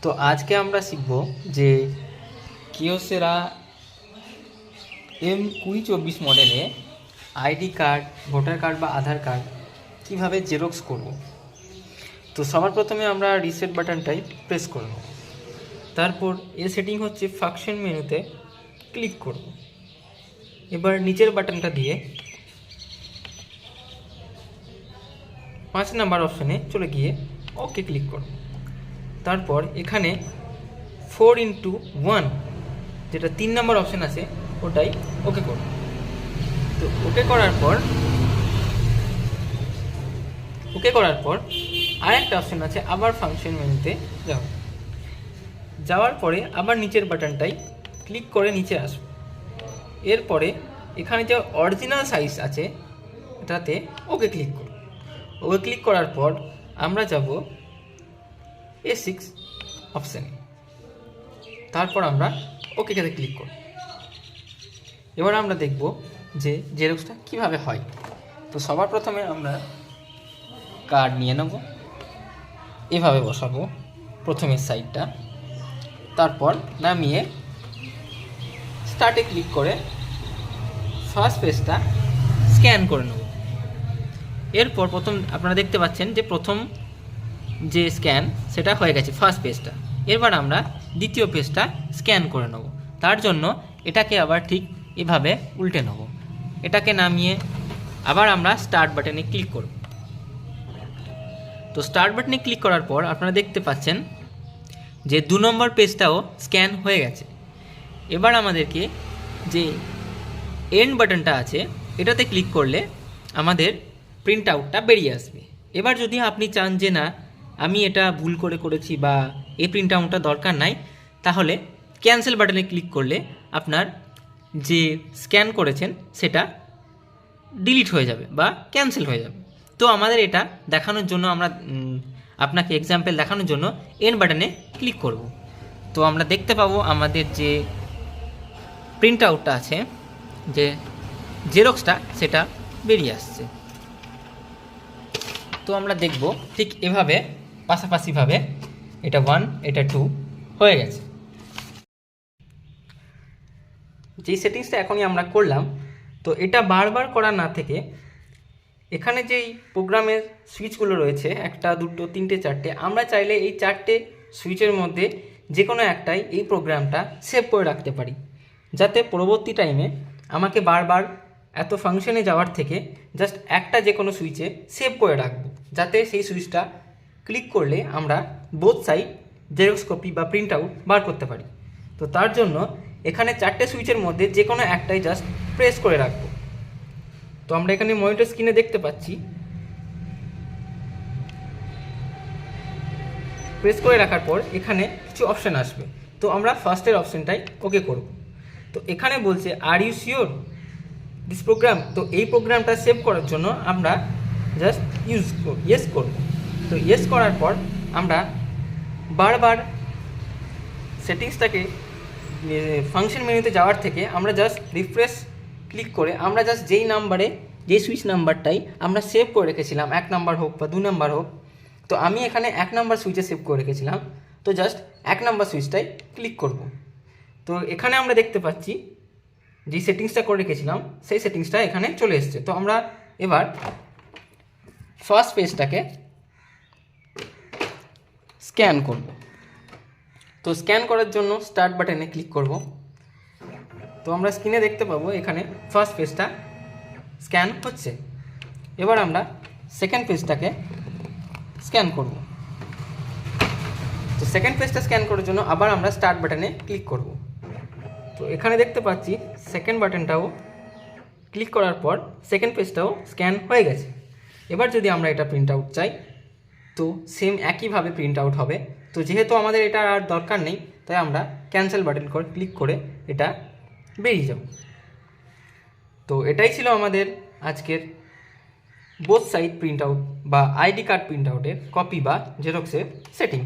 তো আজকে আমরা শিখব যে কিওসেরা M2024 মডেলে আইডি কার্ড, ভোটার কার্ড বা আধার কার্ড কীভাবে জেরক্স করব। তো সবার প্রথমে আমরা রিসেট বাটনটাই প্রেস করব। তারপর এর সেটিং হচ্ছে ফাংশন মেনুতে ক্লিক করব। এবার নিচের বাটনটা দিয়ে 5 নাম্বার অপশানে চলে গিয়ে ওকে ক্লিক করব। তারপর এখানে 4x1 যেটা 3 নম্বর অপশান আছে ওটাই ওকে করব। তো ওকে করার পর আরেকটা অপশান আছে, আবার ফাংশন মেনুতে যাওয়ার পরে আবার নিচের বাটনটাই ক্লিক করে নিচে আসব। এরপরে এখানে যে অরিজিনাল সাইজ আছে এটাতে ওকে ক্লিক করব। ওকে ক্লিক করার পর আমরা যাব A6 অপশানে, তারপর আমরা ওকে তে ক্লিক করব। এবার আমরা দেখব যে জেরক্সটা কিভাবে হয়। তো সবার প্রথমে আমরা কার্ড নিয়ে নেব, এভাবে বসাবো প্রথমের সাইডটা, তারপর নামিয়ে স্টার্টে ক্লিক করে ফার্স্ট পেজটা স্ক্যান করে নেব। এরপর আপনারা দেখতে পাচ্ছেন যে প্রথম যে স্ক্যান সেটা হয়ে গেছে ফার্স্ট পেজটা। এবার আমরা দ্বিতীয় পেজটা স্ক্যান করে নেব। তার জন্য এটাকে আবার ঠিক এভাবে উল্টে নেব। এটাকে নামিয়ে আবার আমরা স্টার্ট বাটনে ক্লিক করব। তো স্টার্ট বাটনে ক্লিক করার পর আপনারা দেখতে পাচ্ছেন যে 2 নম্বর পেজটাও স্ক্যান হয়ে গেছে। এবার আমাদেরকে যে এন্ড বাটনটা আছে এটাতে ক্লিক করলে আমাদের প্রিন্ট আউটটা বেরিয়ে আসবে। এবার যদি আপনি চান যে না আমি এটা ভুল করেছি বা এই প্রিন্ট আউটটা দরকার নাই, তাহলে ক্যান্সেল বাটনে ক্লিক করলে আপনার যে স্ক্যান করেছেন সেটা ডিলিট হয়ে যাবে বা ক্যান্সেল হয়ে যাবে। তো আমাদের এটা দেখানোর জন্য আমরা আপনাকে এক্সাম্পল দেখানোর জন্য এন্ড বাটনে ক্লিক করব। তো আমরা দেখতে পাবো আমাদের যে প্রিন্ট আউটটা আছে, যে জেরক্সটা, সেটা বেরিয়ে আসছে। তো আমরা দেখব ঠিক এভাবে পাশাপাশিভাবে এটা 1 এটা 2 হয়ে গেছে। যেই সেটিংসটা এখনই আমরা করলাম, তো এটা বারবার করা না থেকে এখানে যেই প্রোগ্রামের সুইচগুলো রয়েছে 1 2 3 4টে, আমরা চাইলে এই 4টে সুইচের মধ্যে যে কোনো একটাই এই প্রোগ্রামটা সেভ করে রাখতে পারি, যাতে পরবর্তী টাইমে আমাকে বারবার এত ফাংশনে যাওয়ার থেকে জাস্ট একটা যে কোনো সুইচে সেভ করে রাখবো, যাতে সেই সুইচটা ক্লিক করলে আমরা বোথ সাইড জেরক্স কপি বা প্রিন্ট আউট বার করতে পারি। তো তার জন্য এখানে 4টে সুইচের মধ্যে যে কোনো একটাই জাস্ট প্রেস করে রাখবো। তো আমরা এখানে মনিটর স্ক্রিনে দেখতে পাচ্ছি, প্রেস করে রাখার পর এখানে কিছু অপশান আসবে। তো আমরা ফার্স্টের অপশানটাই ওকে করব। তো এখানে বলছে are you sure this program, তো এই প্রোগ্রামটা সেভ করার জন্য আমরা জাস্ট ইয়েস করব। তো ইয়েস করার পর আমরা বারবার সেটিংসটাকে ফাংশন মেনুতে যাওয়ার থেকে আমরা জাস্ট রিফ্রেশ ক্লিক করে আমরা জাস্ট যেই সুইচ নাম্বারটাই আমরা সেভ করে রেখেছিলাম, 1 নাম্বার হোক বা 2 নাম্বার হোক, তো আমি এখানে 1 নাম্বার সুইচে সেভ করে রেখেছিলাম, তো জাস্ট 1 নাম্বার সুইচটাই ক্লিক করব। তো এখানে আমরা দেখতে পাচ্ছি যে সেটিংসটা করে রেখেছিলাম সেই সেটিংসটা এখানে চলে এসছে। তো আমরা এবার ফার্স্ট পেজটাকে স্ক্যান করব। তো স্ক্যান করার জন্য স্টার্ট বাটনে ক্লিক করব। তো আমরা স্ক্রিনে দেখতে পাবো এখানে ফার্স্ট পেজটা স্ক্যান হচ্ছে। এবার আমরা সেকেন্ড পেজটাকে স্ক্যান করব। তো সেকেন্ড পেজটা স্ক্যান করার জন্য আবার আমরা স্টার্ট বাটনে ক্লিক করব। তো এখানে দেখতে পাচ্ছি সেকেন্ড বাটনটাও ক্লিক করার পর সেকেন্ড পেজটাও স্ক্যান হয়ে গেছে। এবার যদি আমরা এটা প্রিন্ট আউট চাই, তো সেম একইভাবে প্রিন্ট আউট হবে। তো যেহেতু আমাদের এটা আর দরকার নেই, তাই আমরা ক্যান্সেল বাটন করে ক্লিক করে এটা বেরিয়ে যাব। তো এটাই ছিল আমাদের আজকের বোথ সাইড প্রিন্ট আউট বা আইডি কার্ড প্রিন্ট আউটের কপি বা জেরক্সের সেটিং।